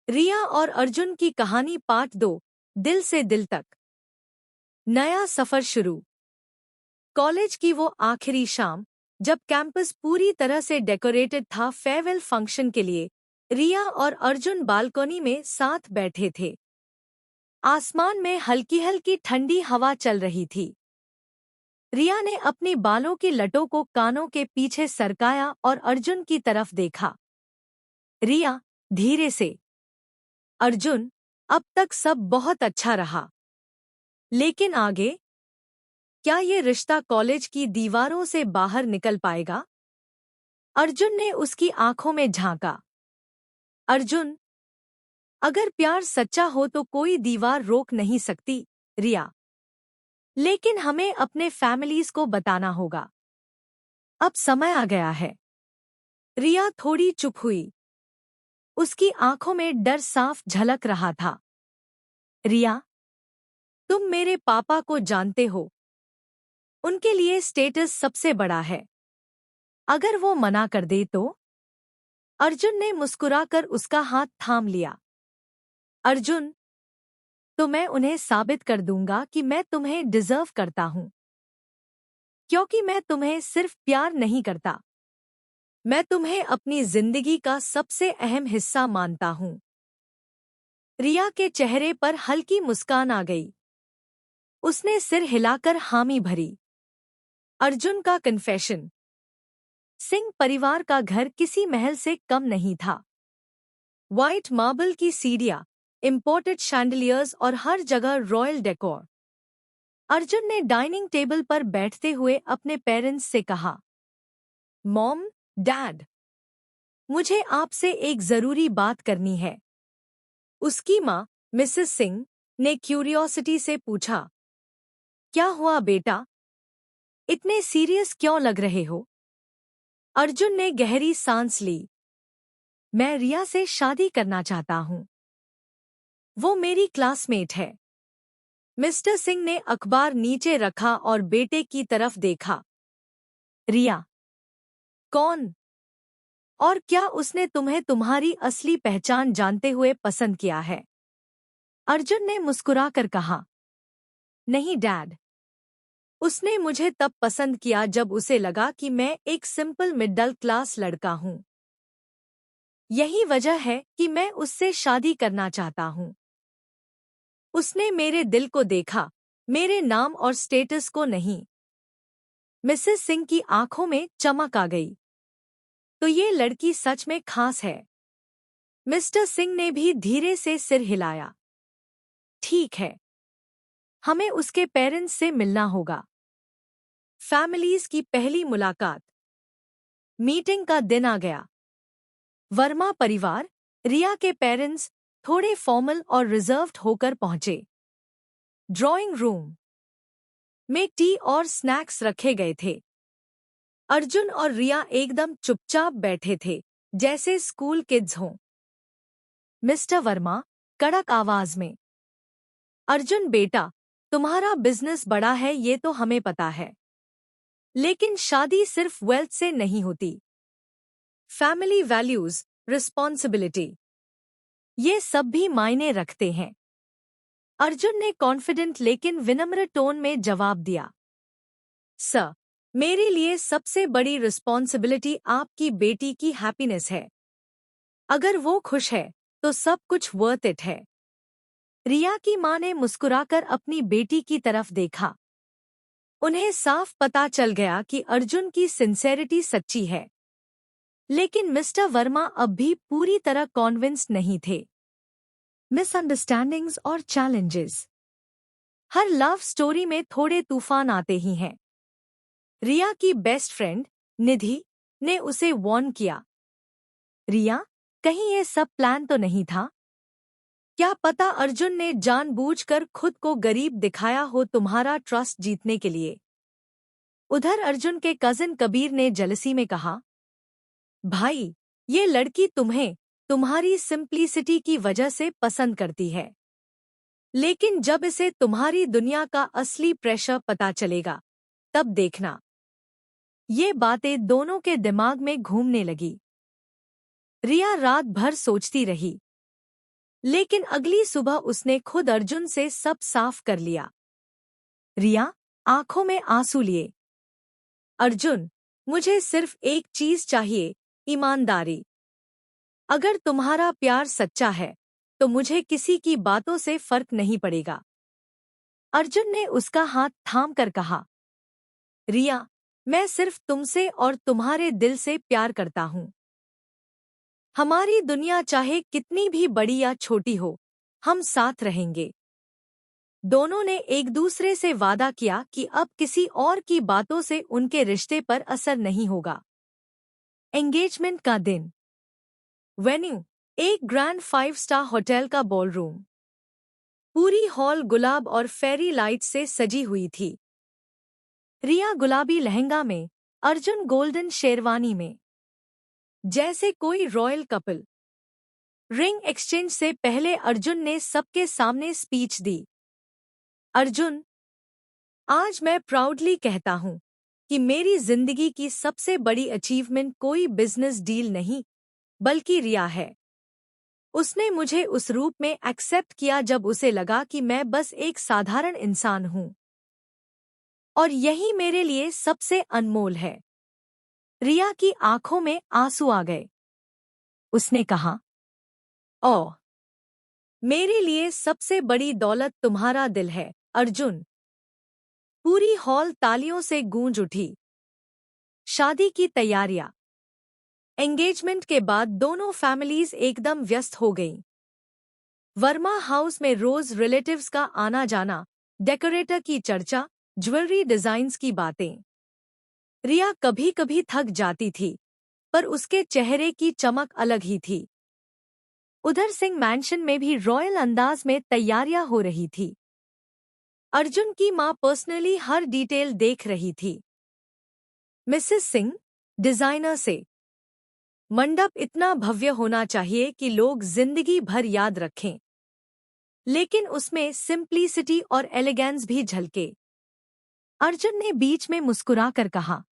रिया और अर्जुन की कहानी पार्ट 2। दिल से दिल तक। नया सफर शुरू। कॉलेज की वो आखिरी शाम, जब कैंपस पूरी तरह से डेकोरेटेड था फेयरवेल फंक्शन के लिए, रिया और अर्जुन बालकनी में साथ बैठे थे। आसमान में हल्की हल्की ठंडी हवा चल रही थी। रिया ने अपनी बालों की लटों को कानों के पीछे सरकाया और अर्जुन की तरफ देखा। रिया, धीरे से। अर्जुन, अब तक सब बहुत अच्छा रहा, लेकिन आगे? क्या ये रिश्ता कॉलेज की दीवारों से बाहर निकल पाएगा? अर्जुन ने उसकी आंखों में झांका। अर्जुन, अगर प्यार सच्चा हो तो कोई दीवार रोक नहीं सकती, रिया। लेकिन हमें अपने फैमिलीज को बताना होगा। अब समय आ गया है। रिया थोड़ी चुप हुई। उसकी आंखों में डर साफ झलक रहा था। रिया, तुम मेरे पापा को जानते हो। उनके लिए स्टेटस सबसे बड़ा है। अगर वो मना कर दे तो? अर्जुन ने मुस्कुराकर उसका हाथ थाम लिया। अर्जुन, तो मैं उन्हें साबित कर दूंगा कि मैं तुम्हें डिजर्व करता हूं। क्योंकि मैं तुम्हें सिर्फ प्यार नहीं करता, मैं तुम्हें अपनी जिंदगी का सबसे अहम हिस्सा मानता हूं। रिया के चेहरे पर हल्की मुस्कान आ गई। उसने सिर हिलाकर हामी भरी। अर्जुन का कन्फेशन। सिंह परिवार का घर किसी महल से कम नहीं था। व्हाइट मार्बल की सीढ़ियां, इंपोर्टेड शैंडलियर्स और हर जगह रॉयल डेकोर। अर्जुन ने डाइनिंग टेबल पर बैठते हुए अपने पेरेंट्स से कहा, मॉम, डैड, मुझे आपसे एक जरूरी बात करनी है। उसकी माँ, मिसेस सिंह, ने क्यूरियोसिटी से पूछा, क्या हुआ बेटा? इतने सीरियस क्यों लग रहे हो? अर्जुन ने गहरी सांस ली। मैं रिया से शादी करना चाहता हूँ। वो मेरी क्लासमेट है। मिस्टर सिंह ने अखबार नीचे रखा और बेटे की तरफ देखा। रिया? कौन? और क्या उसने तुम्हें तुम्हारी असली पहचान जानते हुए पसंद किया है? अर्जुन ने मुस्कुराकर कहा, नहीं डैड। उसने मुझे तब पसंद किया जब उसे लगा कि मैं एक सिंपल मिडिल क्लास लड़का हूँ। यही वजह है कि मैं उससे शादी करना चाहता हूँ। उसने मेरे दिल को देखा, मेरे नाम और स्टेटस को नहीं। मिसेस सिंह की आंखों में चमक आ गई। तो ये लड़की सच में खास है। मिस्टर सिंह ने भी धीरे से सिर हिलाया। ठीक है, हमें उसके पेरेंट्स से मिलना होगा। फैमिलीज की पहली मुलाकात। मीटिंग का दिन आ गया। वर्मा परिवार, रिया के पेरेंट्स, थोड़े फॉर्मल और रिजर्व्ड होकर पहुंचे। ड्राइंग रूम में टी और स्नैक्स रखे गए थे। अर्जुन और रिया एकदम चुपचाप बैठे थे, जैसे स्कूल किड्स हों। मिस्टर वर्मा, कड़क आवाज में। अर्जुन बेटा, तुम्हारा बिजनेस बड़ा है ये तो हमें पता है, लेकिन शादी सिर्फ वेल्थ से नहीं होती। फैमिली वैल्यूज, रिस्पॉन्सिबिलिटी, ये सब भी मायने रखते हैं। अर्जुन ने कॉन्फिडेंट लेकिन विनम्र टोन में जवाब दिया, सर, मेरे लिए सबसे बड़ी रिस्पॉन्सिबिलिटी आपकी बेटी की हैप्पीनेस है। अगर वो खुश है तो सब कुछ वर्थ इट है। रिया की मां ने मुस्कुराकर अपनी बेटी की तरफ देखा। उन्हें साफ पता चल गया कि अर्जुन की सिंसेरिटी सच्ची है। लेकिन मिस्टर वर्मा अब भी पूरी तरह कॉन्विंस्ड नहीं थे। मिसअंडरस्टैंडिंग्स और चैलेंजेस। हर लव स्टोरी में थोड़े तूफान आते ही हैं। रिया की बेस्ट फ्रेंड, निधि, ने उसे वार्न किया, रिया, कहीं ये सब प्लान तो नहीं था? क्या पता अर्जुन ने जानबूझकर खुद को गरीब दिखाया हो तुम्हारा ट्रस्ट जीतने के लिए। उधर अर्जुन के कजिन कबीर ने जेलसी में कहा, भाई, ये लड़की तुम्हें तुम्हारी सिंप्लिसिटी की वजह से पसंद करती है, लेकिन जब इसे तुम्हारी दुनिया का असली प्रेशर पता चलेगा, तब देखना। ये बातें दोनों के दिमाग में घूमने लगी। रिया रात भर सोचती रही। लेकिन अगली सुबह उसने खुद अर्जुन से सब साफ कर लिया। रिया आंखों में आंसू लिए। अर्जुन, मुझे सिर्फ एक चीज चाहिए, ईमानदारी। अगर तुम्हारा प्यार सच्चा है तो मुझे किसी की बातों से फर्क नहीं पड़ेगा। अर्जुन ने उसका हाथ थाम कर कहा, रिया, मैं सिर्फ तुमसे और तुम्हारे दिल से प्यार करता हूँ। हमारी दुनिया चाहे कितनी भी बड़ी या छोटी हो, हम साथ रहेंगे। दोनों ने एक दूसरे से वादा किया कि अब किसी और की बातों से उनके रिश्ते पर असर नहीं होगा। एंगेजमेंट का दिन। वेन्यू एक ग्रैंड 5 स्टार होटल का बॉलरूम। पूरी हॉल गुलाब और फेरी लाइट से सजी हुई थी। रिया गुलाबी लहंगा में, अर्जुन गोल्डन शेरवानी में, जैसे कोई रॉयल कपल। रिंग एक्सचेंज से पहले अर्जुन ने सबके सामने स्पीच दी। अर्जुन, आज मैं प्राउडली कहता हूँ कि मेरी जिंदगी की सबसे बड़ी अचीवमेंट कोई बिजनेस डील नहीं, बल्कि रिया है। उसने मुझे उस रूप में एक्सेप्ट किया जब उसे लगा कि मैं बस एक साधारण इंसान हूँ। और यही मेरे लिए सबसे अनमोल है। रिया की आंखों में आंसू आ गए। उसने कहा, ओह, मेरे लिए सबसे बड़ी दौलत तुम्हारा दिल है, अर्जुन। पूरी हॉल तालियों से गूंज उठी। शादी की तैयारियां। एंगेजमेंट के बाद दोनों फैमिलीज एकदम व्यस्त हो गईं। वर्मा हाउस में रोज रिलेटिव्स का आना जाना, डेकोरेटर की चर्चा, ज्वेलरी डिजाइन्स की बातें। रिया कभी कभी थक जाती थी, पर उसके चेहरे की चमक अलग ही थी। उधर सिंह मैंशन में भी रॉयल अंदाज में तैयारियां हो रही थी। अर्जुन की मां पर्सनली हर डिटेल देख रही थी। मिसेस सिंह, डिजाइनर से, मंडप इतना भव्य होना चाहिए कि लोग जिंदगी भर याद रखें, लेकिन उसमें सिंप्लिसिटी और एलिगेंस भी झलके। अर्जुन ने बीच में मुस्कुराकर कहा,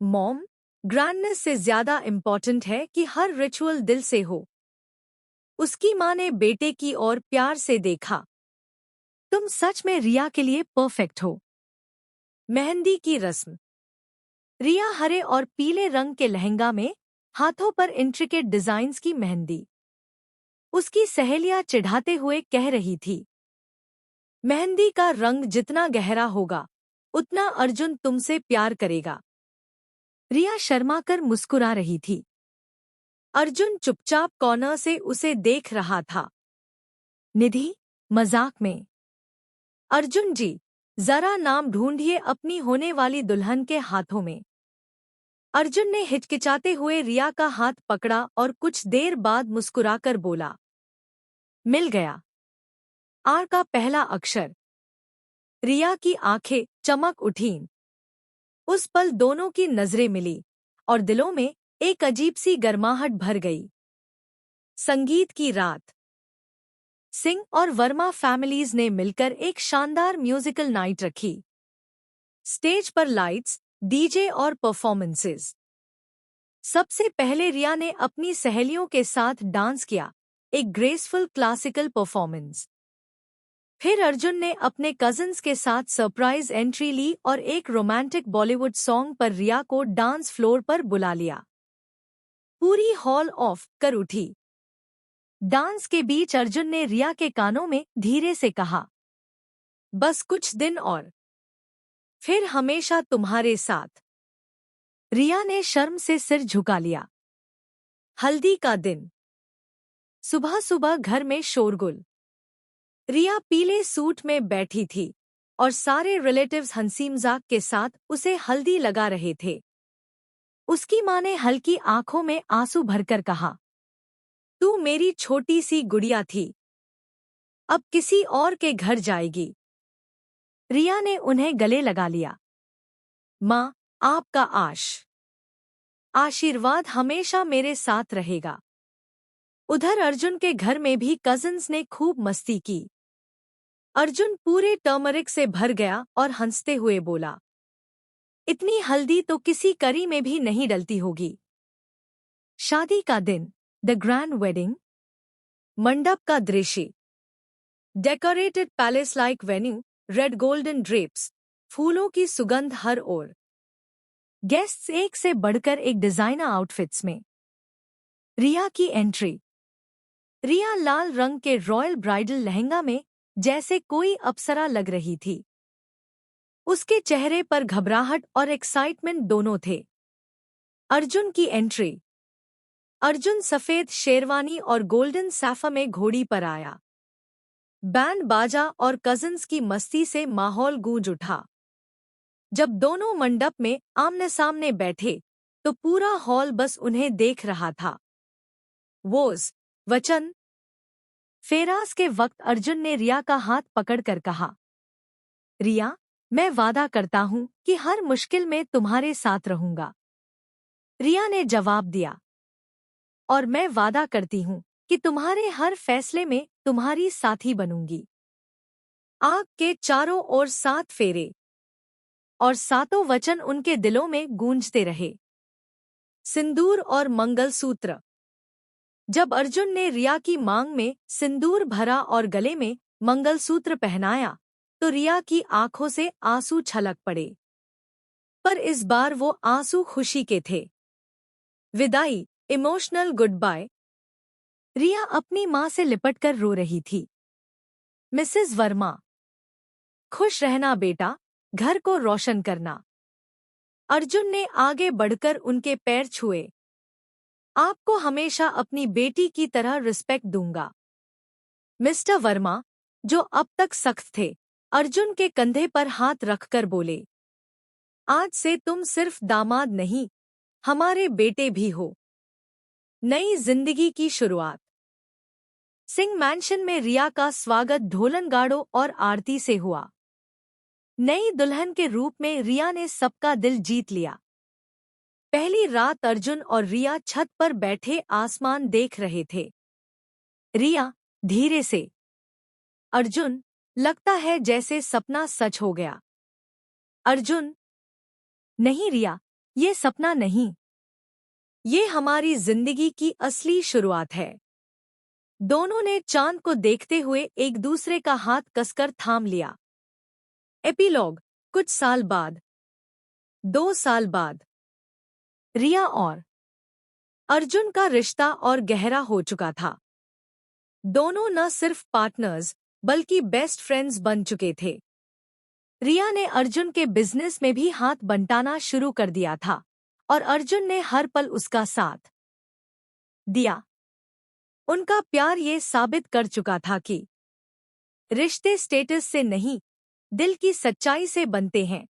मॉम, ग्रैंडनेस से ज्यादा इम्पोर्टेंट है कि हर रिचुअल दिल से हो। उसकी मां ने बेटे की ओर प्यार से देखा। तुम सच में रिया के लिए परफेक्ट हो। मेहंदी की रस्म। रिया हरे और पीले रंग के लहंगा में, हाथों पर इंट्रिकेट डिजाइन्स की मेहंदी। उसकी सहेलियां चिढ़ाते हुए कह रही थी, मेहंदी का रंग जितना गहरा होगा, उतना अर्जुन तुमसे प्यार करेगा। रिया शर्मा कर मुस्कुरा रही थी। अर्जुन चुपचाप कॉर्नर से उसे देख रहा था। निधि, मजाक में, अर्जुन जी, जरा नाम ढूंढिए अपनी होने वाली दुल्हन के हाथों में। अर्जुन ने हिचकिचाते हुए रिया का हाथ पकड़ा और कुछ देर बाद मुस्कुराकर बोला, मिल गया। आर का पहला अक्षर। रिया की आंखें चमक उठीं। उस पल दोनों की नजरें मिली और दिलों में एक अजीब सी गर्माहट भर गई। संगीत की रात। सिंह और वर्मा फैमिलीज ने मिलकर एक शानदार म्यूजिकल नाइट रखी। स्टेज पर लाइट्स, डीजे और परफॉर्मेंसेस। सबसे पहले रिया ने अपनी सहेलियों के साथ डांस किया, एक ग्रेसफुल क्लासिकल परफॉर्मेंस। फिर अर्जुन ने अपने कजिन्स के साथ सरप्राइज एंट्री ली और एक रोमांटिक बॉलीवुड सॉन्ग पर रिया को डांस फ्लोर पर बुला लिया। पूरी हॉल ऑफ कर उठी। डांस के बीच अर्जुन ने रिया के कानों में धीरे से कहा, बस कुछ दिन और फिर हमेशा तुम्हारे साथ। रिया ने शर्म से सिर झुका लिया। हल्दी का दिन। सुबह सुबह घर में शोरगुल। रिया पीले सूट में बैठी थी और सारे रिलेटिव्स हंसी मजाक के साथ उसे हल्दी लगा रहे थे। उसकी मां ने हल्की आंखों में आंसू भरकर कहा, तू मेरी छोटी सी गुड़िया थी, अब किसी और के घर जाएगी। रिया ने उन्हें गले लगा लिया। मां, आपका आशीर्वाद हमेशा मेरे साथ रहेगा। उधर अर्जुन के घर में भी कजिन्स ने खूब मस्ती की। अर्जुन पूरे टर्मरिक से भर गया और हंसते हुए बोला, इतनी हल्दी तो किसी करी में भी नहीं डलती होगी। शादी का दिन, द ग्रैंड वेडिंग। मंडप का दृश्य। Decorated palace like venue, red golden drapes, फूलों की सुगंध हर ओर। गेस्ट्स एक से बढ़कर एक डिजाइनर आउटफिट्स में। रिया की एंट्री। रिया लाल रंग के रॉयल ब्राइडल लहंगा में जैसे कोई अप्सरा लग रही थी। उसके चेहरे पर घबराहट और एक्साइटमेंट दोनों थे। अर्जुन की एंट्री। अर्जुन सफेद शेरवानी और गोल्डन सैफा में घोड़ी पर आया। बैंड बाजा और कजिन्स की मस्ती से माहौल गूंज उठा। जब दोनों मंडप में आमने सामने बैठे तो पूरा हॉल बस उन्हें देख रहा था। वोज वचन। फेराज के वक्त अर्जुन ने रिया का हाथ पकड़कर कहा, रिया, मैं वादा करता हूं कि हर मुश्किल में तुम्हारे साथ रहूंगा। रिया ने जवाब दिया, और मैं वादा करती हूं कि तुम्हारे हर फैसले में तुम्हारी साथी बनूंगी। आग के चारों ओर 7 फेरे और सातों वचन उनके दिलों में गूंजते रहे। सिंदूर और मंगलसूत्र। जब अर्जुन ने रिया की मांग में सिंदूर भरा और गले में मंगलसूत्र पहनाया तो रिया की आंखों से आंसू छलक पड़े। पर इस बार वो आंसू खुशी के थे। विदाई, इमोशनल गुड बाय। रिया अपनी मां से लिपटकर रो रही थी। मिसेस वर्मा, खुश रहना बेटा, घर को रोशन करना। अर्जुन ने आगे बढ़कर उनके पैर छुए। आपको हमेशा अपनी बेटी की तरह रिस्पेक्ट दूंगा। मिस्टर वर्मा, जो अब तक सख्त थे, अर्जुन के कंधे पर हाथ रखकर बोले, आज से तुम सिर्फ दामाद नहीं, हमारे बेटे भी हो। नई जिंदगी की शुरुआत। सिंह मैंशन में रिया का स्वागत ढोलन गाड़ों और आरती से हुआ। नई दुल्हन के रूप में रिया ने सबका दिल जीत लिया। पहली रात अर्जुन और रिया छत पर बैठे आसमान देख रहे थे। रिया धीरे से, अर्जुन, लगता है जैसे सपना सच हो गया। अर्जुन, नहीं रिया, ये सपना नहीं, ये हमारी जिंदगी की असली शुरुआत है। दोनों ने चांद को देखते हुए एक दूसरे का हाथ कसकर थाम लिया। एपिलॉग। कुछ साल बाद। 2 साल बाद। रिया और अर्जुन का रिश्ता और गहरा हो चुका था। दोनों न सिर्फ पार्टनर्स बल्कि बेस्ट फ्रेंड्स बन चुके थे। रिया ने अर्जुन के बिजनेस में भी हाथ बंटाना शुरू कर दिया था और अर्जुन ने हर पल उसका साथ दिया। उनका प्यार ये साबित कर चुका था कि रिश्ते स्टेटस से नहीं, दिल की सच्चाई से बनते हैं।